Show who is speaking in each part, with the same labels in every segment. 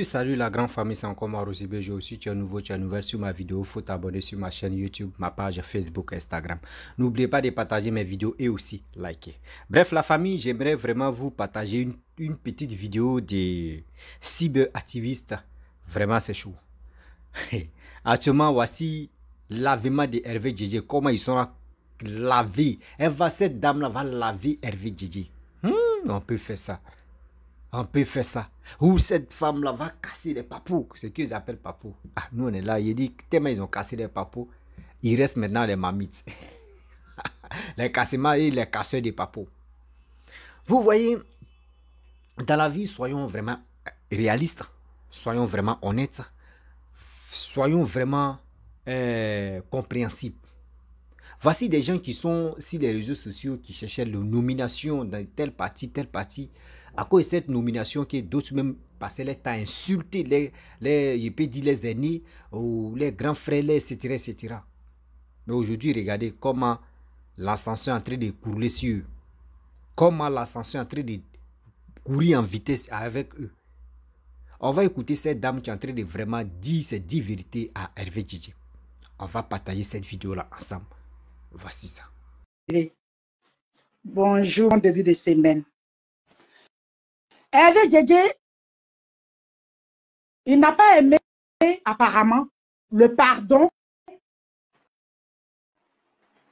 Speaker 1: Salut la grande famille, c'est encore moi Rosy Bejo. Si tu es nouveau, tu es nouvelle sur ma vidéo, il faut t'abonner sur ma chaîne YouTube, ma page Facebook, Instagram. N'oubliez pas de partager mes vidéos et aussi liker. Bref, la famille, j'aimerais vraiment vous partager une petite vidéo des cyberactivistes. Vraiment, c'est chaud. Actuellement, voici l'avènement de Hervé Djedje. Comment ils sont lavés. Cette dame-là va laver Hervé Djedje. On peut faire ça. On peut faire ça. Ou cette femme-là va casser les papous. Ce qu'ils appellent papous. Ah, nous, on est là. Il dit, tellement ils ont cassé les papous, il reste maintenant les mamites. Les cassements et les casseurs de papous. Vous voyez, dans la vie, soyons vraiment réalistes. Soyons vraiment honnêtes. Soyons vraiment compréhensibles. Voici des gens qui sont sur les réseaux sociaux qui cherchaient la nomination dans tel parti. À cause de cette nomination, que d'autres même passaient les temps à insulter je peux dire les aînés ou les grands frères, etc., etc. Mais aujourd'hui, regardez comment l'ascension est en train de couler sur eux. Comment l'ascension est en train de courir en vitesse avec eux. On va écouter cette dame qui est en train de vraiment dire ces 10 vérités à Hervé Djedje. On va partager cette vidéo-là ensemble. Voici ça.
Speaker 2: Bonjour, en début de semaine. Hervé Djedje, il n'a pas aimé apparemment le pardon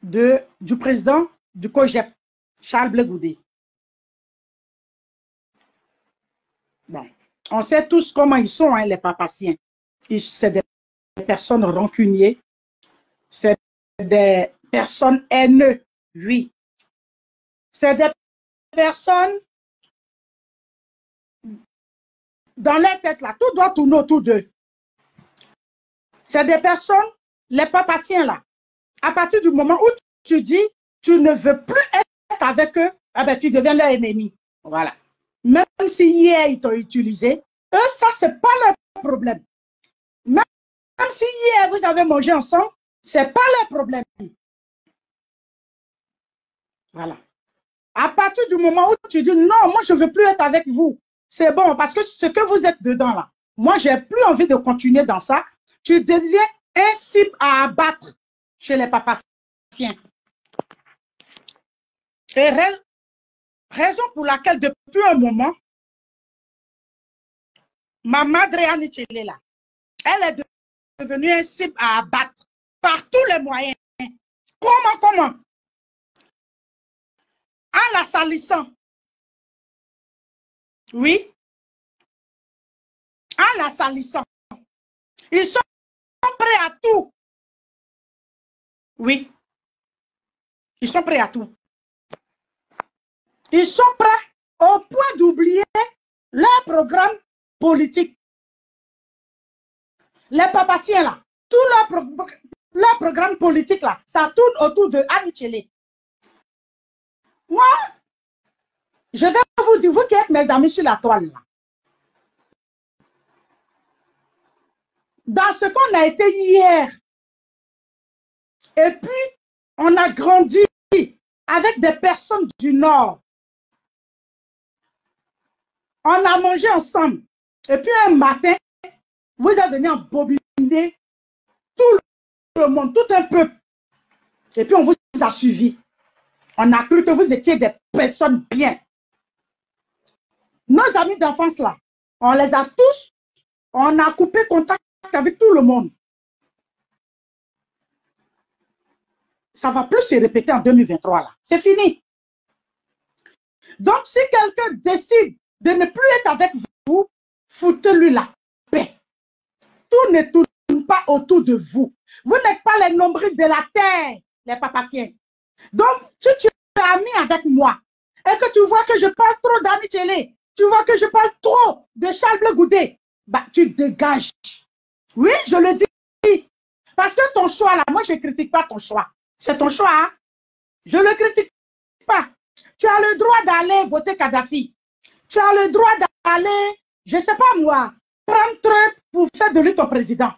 Speaker 2: du président du COJEP, Charles Blé Goudé. Bon, on sait tous comment ils sont, hein, les papaciens. C'est des personnes rancuniers, c'est des personnes haineuses, oui. C'est des personnes dans leur tête là, tout doit tourner autour d'eux. C'est des personnes, les papaciens là, à partir du moment où tu dis tu ne veux plus être avec eux, eh ben, tu deviens leur ennemi. Voilà. Même si hier ils t'ont utilisé, eux, ça, c'est pas leur problème. Même si hier vous avez mangé ensemble, c'est pas leur problème. Voilà. À partir du moment où tu dis non, moi je ne veux plus être avec vous, c'est bon, parce que ce que vous êtes dedans là, moi j'ai plus envie de continuer dans ça, tu deviens un cible à abattre chez les papaciens. Et raison pour laquelle depuis un moment, ma madre Anichele là, elle est devenue un cible à abattre par tous les moyens. Comment? En la salissant. Oui. En la salissant. Ils sont prêts à tout. Oui. Ils sont prêts à tout. Ils sont prêts au point d'oublier leur programme politique. Les papaciens là, tout leur programme politique là, ça tourne autour de Anichele. Moi, je vais vous dire, vous qui êtes mes amis sur la toile là, dans ce qu'on a été hier, et puis on a grandi avec des personnes du Nord. On a mangé ensemble. Et puis un matin, vous êtes venus embobiner tout le monde, tout un peuple. Et puis on vous a suivi. On a cru que vous étiez des personnes bien. Nos amis d'enfance là, on les a tous, on a coupé contact avec tout le monde. Ça ne va plus se répéter en 2023 là. C'est fini. Donc si quelqu'un décide de ne plus être avec vous, foutez-lui la paix. Tout ne tourne pas autour de vous. Vous n'êtes pas les nombrils de la terre, les papaciens. Donc, si tu es ami avec moi et que tu vois que je parle trop d'Anichele, tu vois que je parle trop de Charles Blé Goudé, bah, tu dégages. Oui, je le dis. Parce que ton choix là, moi je ne critique pas ton choix. C'est ton choix, hein? Je ne le critique pas. Tu as le droit d'aller voter Kadhafi. Tu as le droit d'aller, je ne sais pas moi, prendre Trump pour faire de lui ton président.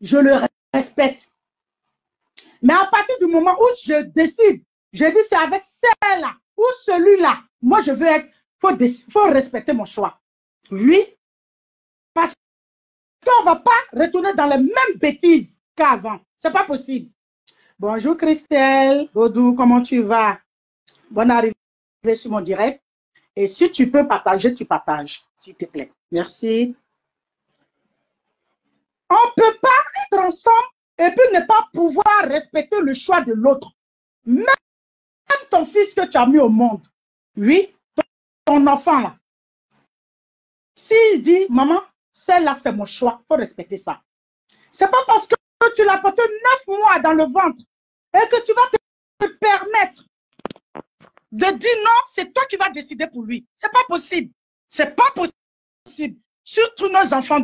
Speaker 2: Je le respecte. Mais à partir du moment où je décide, je dis c'est avec celle-là ou celui-là, moi je veux être, faut respecter mon choix. Oui, qu'on ne va pas retourner dans les mêmes bêtises qu'avant. Ce n'est pas possible. Bonjour Christelle, Godou, comment tu vas? Bonne arrivée sur mon direct. Et si tu peux partager, tu partages, s'il te plaît. Merci. On ne peut pas être ensemble et puis ne pas pouvoir respecter le choix de l'autre. Même ton fils que tu as mis au monde, oui, ton enfant là, s'il dit, maman, celle-là c'est mon choix, il faut respecter ça. Ce n'est pas parce que tu l'as porté 9 mois dans le ventre et que tu vas te permettre de dire non, c'est toi qui vas décider pour lui. Ce n'est pas possible. Ce n'est pas possible. Surtout nos enfants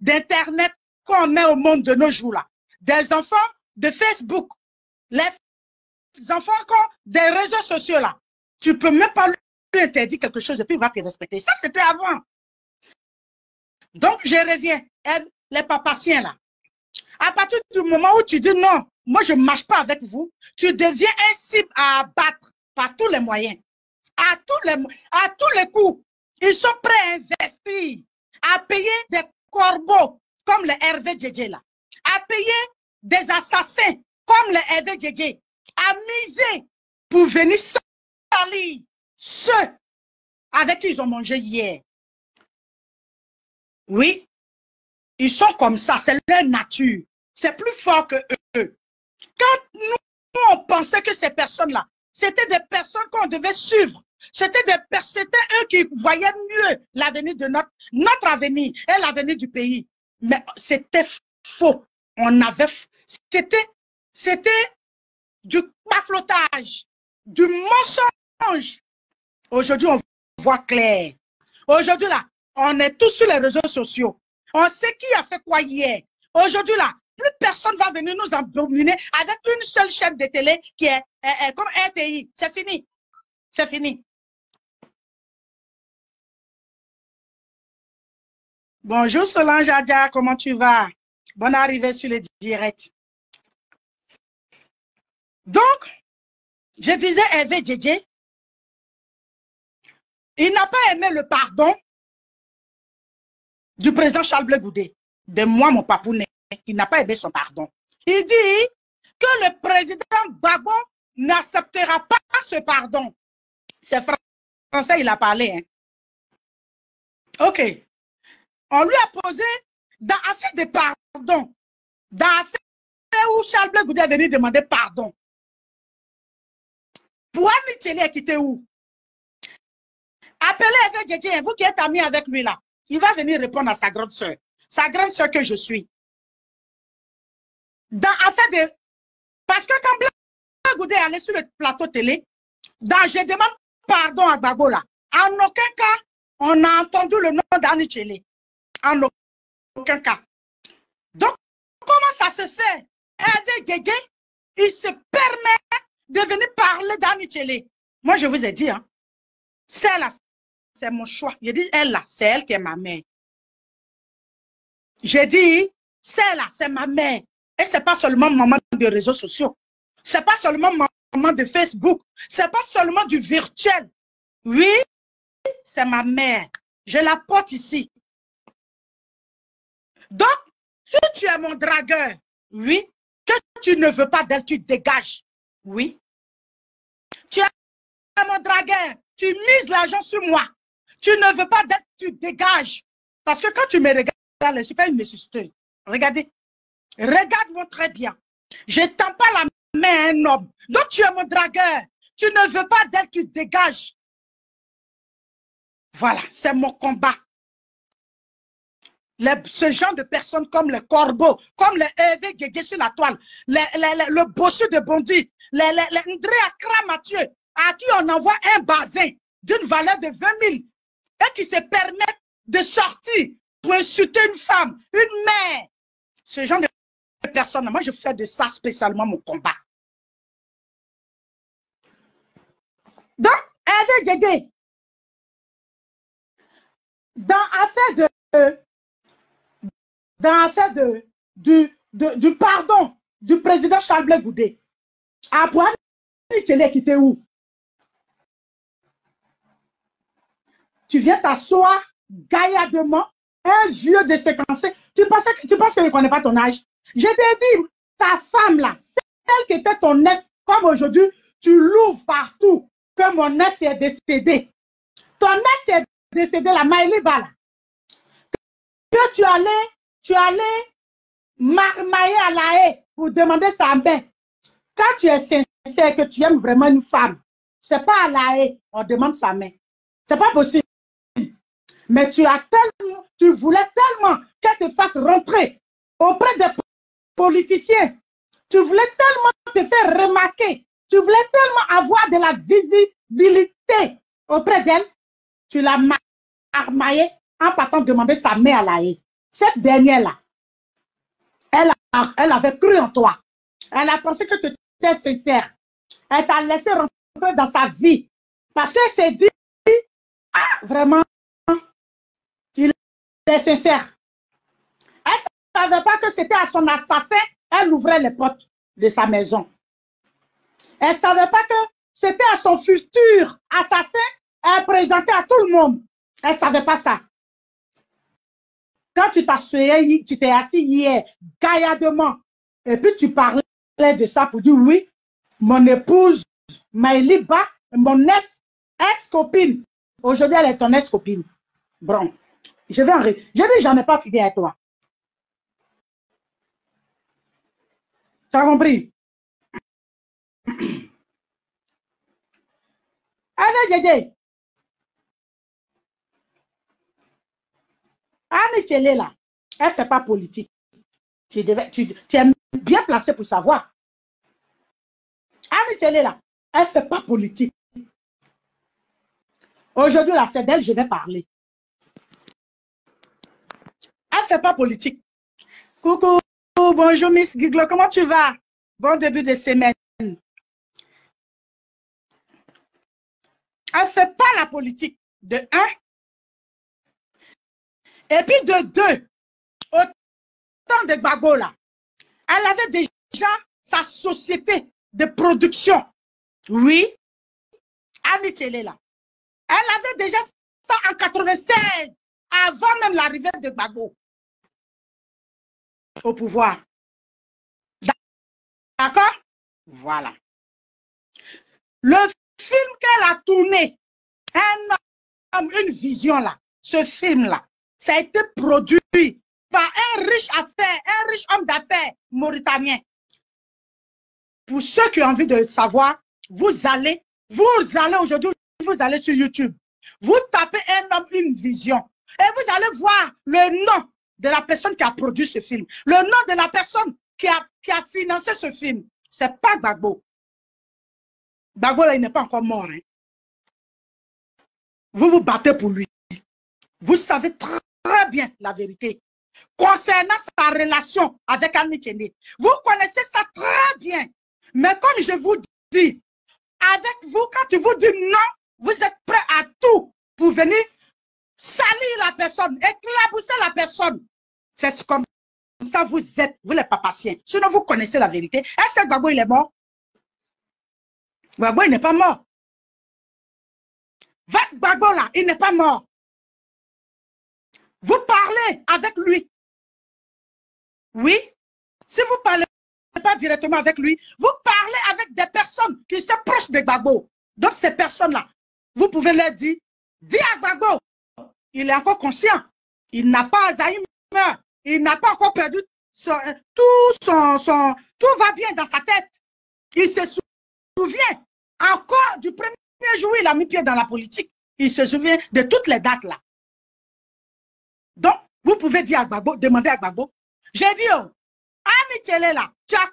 Speaker 2: d'Internet qu'on met au monde de nos jours là. Des enfants de Facebook, les enfants des réseaux sociaux là. Tu ne peux même pas lui interdire quelque chose et puis il va te respecter. Ça, c'était avant. Donc, je reviens. Les papaciens là. À partir du moment où tu dis non, moi je ne marche pas avec vous, tu deviens un cible à abattre par tous les moyens. À tous les coups. Ils sont prêts à investir, à payer des corbeaux comme les Hervé Djedje là, à payer des assassins comme les Hervé Djedje, à miser pour venir salir ceux avec qui ils ont mangé hier. Oui, ils sont comme ça, c'est leur nature. C'est plus fort que eux. Quand nous, on pensait que ces personnes-là, c'était des personnes qu'on devait suivre. C'était eux qui voyaient mieux l'avenir de notre avenir et l'avenir du pays. Mais c'était faux. C'était du baflotage, du mensonge. Aujourd'hui, on voit clair. Aujourd'hui, là, on est tous sur les réseaux sociaux. On sait qui a fait quoi hier. Aujourd'hui, là, plus personne va venir nous abominer avec une seule chaîne de télé qui est comme RTI. C'est fini. C'est fini. Bonjour Solange Adia, comment tu vas? Bonne arrivée sur le direct. Donc, je disais Hervé Djedje, il n'a pas aimé le pardon du président Charles Blé Goudé. De moi, mon papounet, il n'a pas aimé son pardon. Il dit que le président Gbagbo n'acceptera pas ce pardon. C'est français, il a parlé. Hein. OK. On lui a posé dans l'affaire de pardon, dans l'affaire où Charles Blé Goudé est venu demander pardon. Pouani Tchelé est quitté où? Appelez Hervé Djedje, vous qui êtes amis avec lui là. Il va venir répondre à sa grande soeur que je suis. Dans l'affaire de... Parce que quand Blé Goudé est allé sur le plateau télé, je demande pardon à Gbagbo là. En aucun cas, on a entendu le nom d'Ani Tchelé. En aucun cas. Donc, comment ça se fait? Hervé Djedje, il se permet de venir parler d'Ani Tchelé. Moi, je vous ai dit, hein, celle-là, c'est mon choix. Je dis, elle là, c'est elle qui est ma mère. J'ai dit, celle-là, c'est ma mère. Et ce n'est pas seulement maman des réseaux sociaux. Ce n'est pas seulement maman de Facebook. Ce n'est pas seulement du virtuel. Oui, c'est ma mère. Je la porte ici. Donc, si tu es mon dragueur, oui, que tu ne veux pas d'elle, tu dégages. Oui. Tu es mon dragueur, tu mises l'argent sur moi. Tu ne veux pas d'elle, tu dégages. Parce que quand tu me regardes, je ne suis pas une nécessité. Regardez. Regarde-moi très bien. Je ne tends pas la main à un homme. Donc tu es mon dragueur. Tu ne veux pas d'elle, tu dégages. Voilà, c'est mon combat. Ce genre de personnes comme le corbeau, comme le Hervé Djedje sur la toile, le bossu de Bondy, Ndré Accra Mathieu, à qui on envoie un bazin d'une valeur de 20 000 et qui se permettent de sortir pour insulter une femme, une mère. Ce genre de personnes, moi je fais de ça spécialement mon combat. Donc, Hervé Djedje, dans l'affaire du pardon du président Charles Blé Goudé, à Pouani Tchelé quitté où? Tu viens t'asseoir gaillardement, un vieux de séquencé, Tu penses que je ne connais pas ton âge? Je t'ai dit, ta femme là, celle qui était ton ex, comme aujourd'hui, tu l'ouvres partout, que mon ex est décédé. Ton ex est décédé, la Maëliba là. Que tu allais mailler à la haie pour demander sa main. Quand tu es sincère, que tu aimes vraiment une femme, c'est pas à la haie, on demande sa main. C'est pas possible. Mais tu voulais tellement qu'elle te fasse rentrer auprès des politiciens. Tu voulais tellement te faire remarquer. Tu voulais tellement avoir de la visibilité auprès d'elle. Tu l'as armaillée en partant demander sa main à la haie. Cette dernière-là, elle avait cru en toi. Elle a pensé que tu étais sincère. Elle t'a laissé rentrer dans sa vie. Parce qu'elle s'est dit, ah, vraiment, il est sincère. Elle ne savait pas que c'était à son assassin, elle ouvrait les portes de sa maison. Elle ne savait pas que c'était à son futur assassin, elle présentait à tout le monde. Elle ne savait pas ça. Quand tu t'es assis hier, gaillardement, et puis tu parlais de ça pour dire oui, mon épouse, Maëliba, mon ex-copine, aujourd'hui elle est ton ex-copine. Bon, je dis, j'en ai pas fini avec toi. Tu as compris? Allez, Dédé. Anne Tchélé, là, elle ne fait pas politique. Tu es bien placé pour savoir. Anne Tchélé, là, elle ne fait pas politique. Aujourd'hui, là, c'est d'elle que je vais parler. Elle ne fait pas politique. Coucou, bonjour Miss Giglo, comment tu vas? Bon début de semaine. Elle ne fait pas la politique, de un. Et puis de deux, au temps de Gbagbo, là, elle avait déjà sa société de production. Oui, Annie Tchélé, là. Elle avait déjà ça en 96, avant même l'arrivée de Gbagbo au pouvoir. D'accord? Voilà. Le film qu'elle a tourné, une vision là, ce film-là, ça a été produit par un riche homme d'affaires mauritanien. Pour ceux qui ont envie de savoir, vous allez aujourd'hui, vous allez sur YouTube, vous tapez un homme, une vision, et vous allez voir le nom de la personne qui a produit ce film, le nom de la personne qui a financé ce film. C'est pas Gbagbo. Gbagbo, là, il n'est pas encore mort. Hein. Vous vous battez pour lui. Vous savez très bien la vérité. Concernant sa relation avec Annie Tchélé, vous connaissez ça très bien. Mais comme je vous dis, avec vous, quand tu vous dis non, vous êtes prêt à tout pour venir salir la personne, éclabousser la personne. C'est comme ça vous êtes, vous les papaciens. Sinon, vous connaissez la vérité. Est-ce que Gbagbo, il est mort? Gbagbo, il n'est pas mort. Votre Gbagbo, là, il n'est pas mort. Vous parlez avec lui. Oui. Si vous ne parlez pas directement avec lui, vous parlez avec des personnes qui sont proches de Gbagbo. Donc, ces personnes-là, vous pouvez leur dire, dis à Gbagbo, il est encore conscient. Il n'a pas Alzheimer. Il n'a pas encore perdu tout va bien dans sa tête. Il se souvient encore du premier jour où il a mis pied dans la politique. Il se souvient de toutes les dates là. Donc, vous pouvez dire à Gbagbo, demander à Gbagbo. J'ai dit, oh, Annie Tchélé là, tu as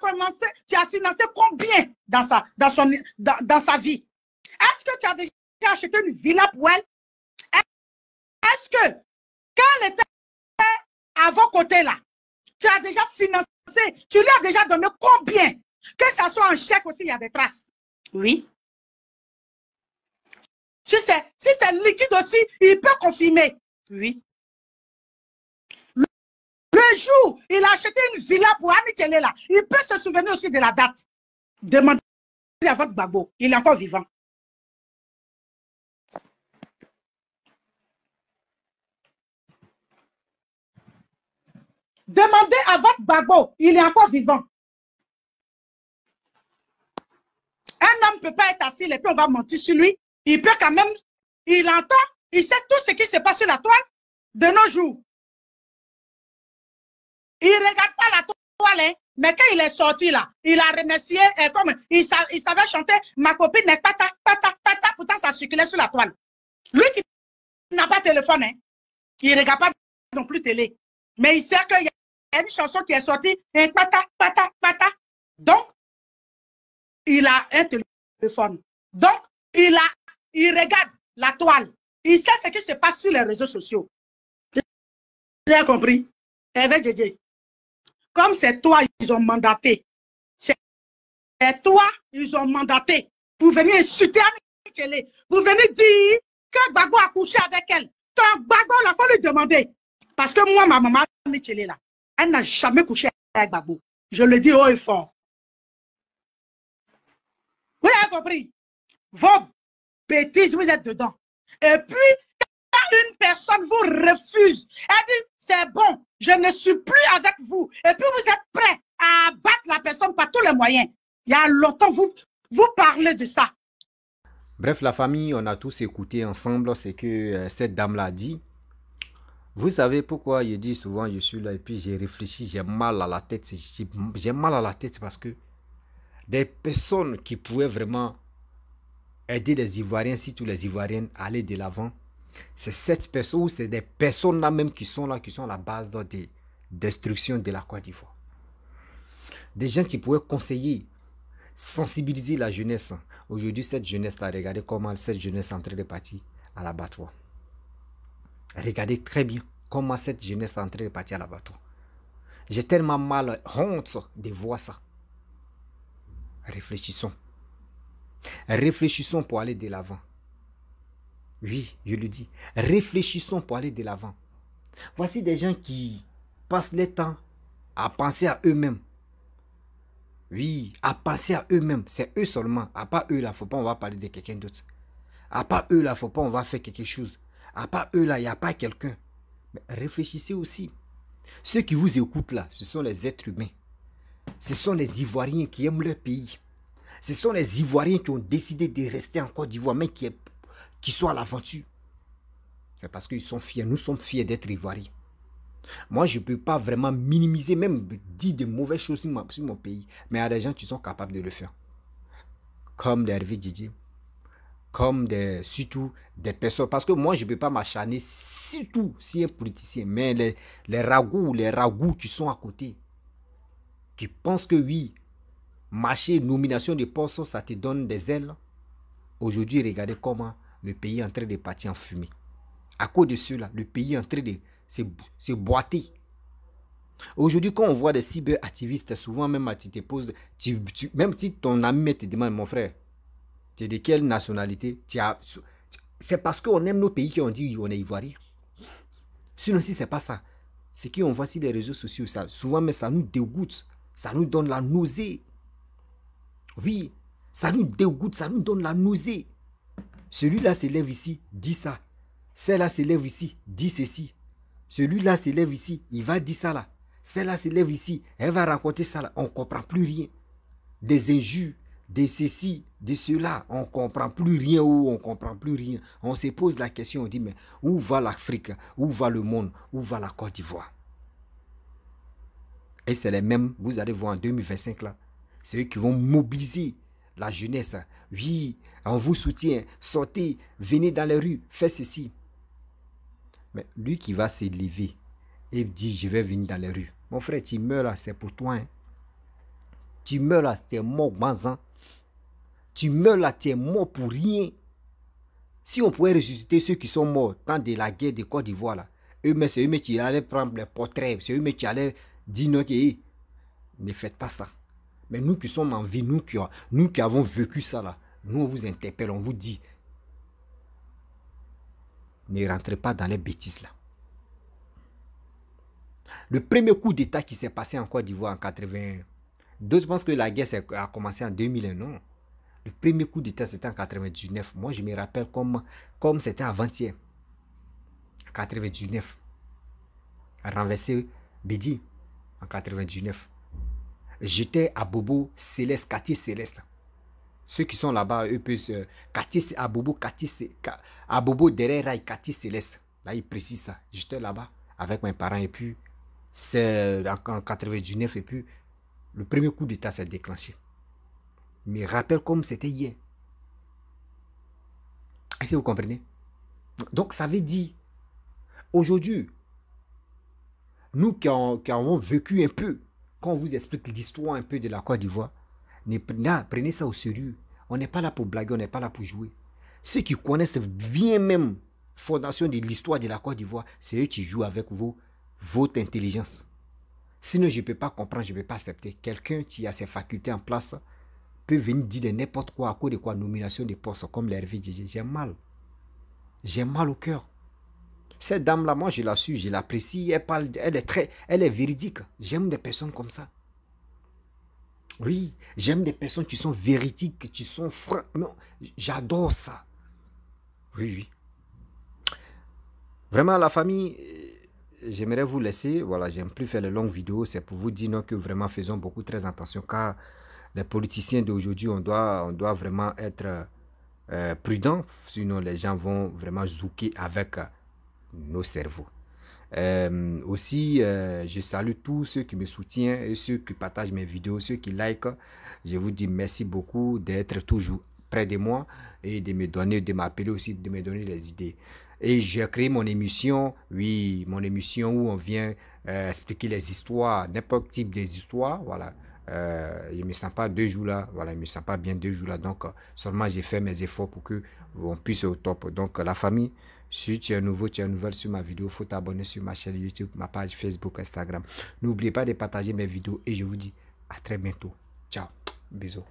Speaker 2: financé combien dans sa vie? Est-ce que tu as déjà acheté une villa pour elle? Est-ce que, quand elle était à vos côtés là, tu as déjà financé, tu lui as déjà donné combien? Que ce soit en chèque aussi, il y a des traces. Oui. Si c'est liquide aussi, il peut confirmer. Oui. Le jour, il a acheté une villa pour Annie Tchélé là, il peut se souvenir aussi de la date. Demandez à votre Gbagbo, il est encore vivant. Demandez à votre Gbagbo, il est encore vivant. Un homme ne peut pas être assis et puis on va mentir sur lui. Il peut quand même, il entend, il sait tout ce qui se passe sur la toile de nos jours. Il ne regarde pas la toile, hein, mais quand il est sorti là, il a remercié, comme il savait chanter ma copine est pata, pata, pata, pourtant ça circulait sur la toile. Lui qui n'a pas de téléphone, hein, il ne regarde pas non plus télé. Mais il sait qu'il y a une chanson qui est sortie, pata, pata, pata. Donc, il a un téléphone. Donc, il regarde la toile. Il sait ce qui se passe sur les réseaux sociaux. Tu as compris? Comme c'est toi, ils ont mandaté. C'est toi, ils ont mandaté pour venir insulter Amichele. Pour venir dire que Gbagbo a couché avec elle. Donc, Gbagbo, il faut lui demander. Parce que moi, ma maman, Amichele, là, elle n'a jamais couché avec Gbagbo. Je le dis haut et fort. Vous avez compris? Vos bêtises, vous êtes dedans. Et puis, quand une personne vous refuse, elle dit, c'est bon, je ne suis plus avec vous. Et puis, vous êtes prêt à abattre la personne par tous les moyens. Il y a longtemps, vous parlez de ça.
Speaker 1: Bref, la famille, on a tous écouté ensemble ce que cette dame-là dit. Vous savez pourquoi je dis souvent, je suis là et puis j'ai réfléchi, j'ai mal à la tête. J'ai mal à la tête parce que des personnes qui pouvaient vraiment aider les Ivoiriens, si tous les Ivoiriens à aller de l'avant, c'est cette personne ou c'est des personnes là même qui sont à la base de destruction de la Côte d'Ivoire. Des gens qui pouvaient conseiller, sensibiliser la jeunesse. Aujourd'hui, cette jeunesse-là, regardez comment cette jeunesse est en train de partir à l'abattoir. Regardez très bien comment cette jeunesse est en train de partir à l'abattoir. J'ai tellement mal, honte de voir ça. Réfléchissons. Réfléchissons pour aller de l'avant. Oui, je le dis. Réfléchissons pour aller de l'avant. Voici des gens qui passent le temps à penser à eux-mêmes. Oui, à penser à eux-mêmes. C'est eux seulement. À part eux là, faut pas on va parler de quelqu'un d'autre. À part eux là, faut pas on va faire quelque chose. À part eux là, il n'y a pas quelqu'un. Mais réfléchissez aussi. Ceux qui vous écoutent là, ce sont les êtres humains. Ce sont les Ivoiriens qui aiment leur pays. Ce sont les Ivoiriens qui ont décidé de rester en Côte d'Ivoire, mais qui sont à l'aventure. C'est parce qu'ils sont fiers. Nous sommes fiers d'être Ivoiriens. Moi, je ne peux pas vraiment minimiser, même dire de mauvaises choses sur mon pays. Mais il y a des gens qui sont capables de le faire. Comme Hervé Didier. Comme surtout des personnes. Parce que moi, je ne peux pas m'acharner, surtout si un politicien. Mais les ragots qui sont à côté, qui pensent que oui, marché, nomination de poste, ça te donne des ailes. Aujourd'hui, regardez comment le pays est en train de partir en fumée. À cause de cela, le pays est en train de se boiter. Aujourd'hui, quand on voit des cyberactivistes, souvent même tu te poses, même si ton ami te demande, mon frère, tu es de quelle nationalité? C'est parce qu'on aime nos pays qu'on dit on est ivoirien. Sinon, si ce n'est pas ça, ce qu'on voit sur les réseaux sociaux, ça, souvent, mais ça nous dégoûte, ça nous donne la nausée. Oui, ça nous dégoûte, ça nous donne la nausée. Celui-là se lève ici, dit ça. Celle-là se lève ici, dit ceci. Celui-là se lève ici, il va dire ça là. Celle-là se lève ici, elle va raconter ça là. On ne comprend plus rien. Des injures, de ceci, de cela, on ne comprend plus rien ou on ne comprend plus rien. On se pose la question, on dit, mais où va l'Afrique? Où va le monde? Où va la Côte d'Ivoire? Et c'est les mêmes, vous allez voir en 2025 là, c'est eux qui vont mobiliser la jeunesse. Oui, on vous soutient, sortez, venez dans les rues, faites ceci. Mais lui qui va se lever et dit, je vais venir dans les rues. Mon frère, tu meurs là, c'est pour toi. Hein. Tu meurs là, tu es mort, Manzan. Tu meurs là, tu es mort pour rien. Si on pouvait ressusciter ceux qui sont morts dans de la guerre de Côte d'Ivoire, là, c'est eux qui allaient prendre les portraits, c'est eux qui allaient dire non, ne faites pas ça. Mais nous qui sommes en vie, nous qui avons vécu ça là, nous on vous interpelle, on vous dit, ne rentrez pas dans les bêtises là. Le premier coup d'état qui s'est passé en Côte d'Ivoire en 80, d'autres pensent que la guerre a commencé en 2001, non. Le premier coup d'état c'était en 99. Moi je me rappelle comme c'était avant-hier. 99. Renverser Bédi. en 99. J'étais à Bobo Céleste, quartier Céleste. Ceux qui sont là-bas, eux peuvent... quartier à Bobo, à Bobo derrière Rail, quartier Céleste. Là, ils précisent ça. J'étais là-bas avec mes parents et puis c'est en 99 et puis le premier coup d'état s'est déclenché. Mais rappelle comme c'était hier. Est-ce que vous comprenez? Donc ça veut dire, aujourd'hui, nous qui avons vécu un peu, quand on vous explique l'histoire un peu de la Côte d'Ivoire, prenez ça au sérieux. On n'est pas là pour blaguer, on n'est pas là pour jouer. Ceux qui connaissent bien même fondation de l'histoire de la Côte d'Ivoire, c'est eux qui jouent avec votre intelligence. Sinon, je ne peux pas comprendre, je ne peux pas accepter. Quelqu'un qui a ses facultés en place peut venir dire de n'importe quoi à cause de quoi, nomination de postes comme l'Hervé Djidji. J'ai mal. J'ai mal au cœur. Cette dame-là, moi, je la suis, je l'apprécie. Elle est véridique. J'aime des personnes comme ça. Oui, j'aime des personnes qui sont véridiques, qui sont francs. J'adore ça. Oui, oui. Vraiment, la famille, j'aimerais vous laisser. Voilà, j'aime plus faire les longues vidéos. C'est pour vous dire non, que vraiment faisons beaucoup très attention. Car les politiciens d'aujourd'hui, on doit vraiment être prudent. Sinon, les gens vont vraiment zouker avec nos cerveaux. Aussi, je salue tous ceux qui me soutiennent et ceux qui partagent mes vidéos, ceux qui like. Je vous dis merci beaucoup d'être toujours près de moi et de me donner, de m'appeler aussi, de me donner des idées. Et j'ai créé mon émission, oui, mon émission où on vient expliquer les histoires, n'importe type des histoires, voilà. Je ne me sens pas 2 jours là, voilà, je ne me sens pas bien 2 jours là, donc seulement j'ai fait mes efforts pour que on puisse au top. Donc la famille, si tu es nouveau, tu es nouvelle sur ma vidéo, il faut t'abonner sur ma chaîne YouTube, ma page Facebook, Instagram. N'oubliez pas de partager mes vidéos et je vous dis à très bientôt. Ciao, bisous.